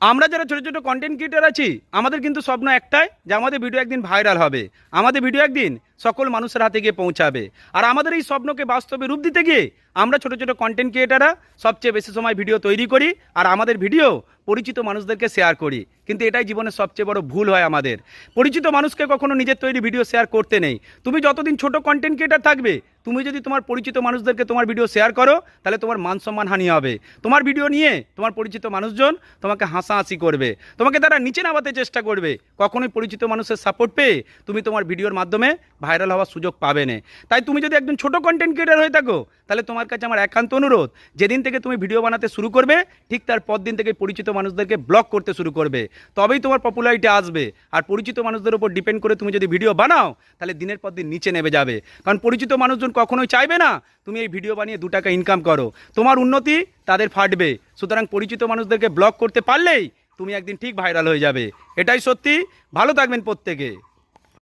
আমরা যারা ছোটো ছোটো কন্টেন্ট ক্রিয়েটার আছি, আমাদের কিন্তু স্বপ্ন একটাই যে আমাদের ভিডিও একদিন ভাইরাল হবে, আমাদের ভিডিও একদিন সকল মানুষের হাতে গিয়ে পৌঁছাবে। আর আমাদের এই স্বপ্নকে বাস্তবে রূপ দিতে গিয়ে আমরা ছোটো ছোটো কন্টেন্ট ক্রিয়েটাররা সবচেয়ে বেশি সময় ভিডিও তৈরি করি, আর আমাদের ভিডিও পরিচিত মানুষদেরকে শেয়ার করি। কিন্তু এটাই জীবনের সবচেয়ে বড় ভুল হয় আমাদের। পরিচিত মানুষকে কখনো নিজের তৈরি ভিডিও শেয়ার করতে নেই। তুমি যতদিন ছোট কন্টেন্ট ক্রিয়েটার থাকবে, তুমি যদি তোমার পরিচিত মানুষদেরকে তোমার ভিডিও শেয়ার করো, তাহলে তোমার মান সম্মান হানি হবে। তোমার ভিডিও নিয়ে তোমার পরিচিত মানুষজন তোমাকে হাসাহাসি করবে, তোমাকে তারা নিচে নামাতে চেষ্টা করবে। কখনোই পরিচিত মানুষের সাপোর্ট পেয়ে তুমি তোমার ভিডিওর মাধ্যমে ভাইরাল হওয়ার সুযোগ পাবে না। তাই তুমি যদি একজন ছোট কন্টেন্ট ক্রিয়েটার হয়ে থাকো, তাহলে তোমার কাছে আমার একান্ত অনুরোধ, যেদিন থেকে তুমি ভিডিও বানাতে শুরু করবে, ঠিক তার পর দিন থেকে পরিচিত মানুষদেরকে ব্লক করতে শুরু করবে। তবেই তোমার পপুলারিটি আসবে। আর পরিচিত মানুষদের উপর ডিপেন্ড করে তুমি যদি ভিডিও বানাও, তাহলে দিনের পর দিন নিচে নেমে যাবে। কারণ পরিচিত মানুষজন কখনোই চাইবে না তুমি এই ভিডিও বানিয়ে 2 টাকা ইনকাম করো। তোমার উন্নতি তাদের ফাটবে। সুতরাং পরিচিত মানুষদেরকে ব্লক করতে পারলেই তুমি একদিন ঠিক ভাইরাল হয়ে যাবে। এটাই সত্যি। ভালো থাকবেন প্রত্যেকে।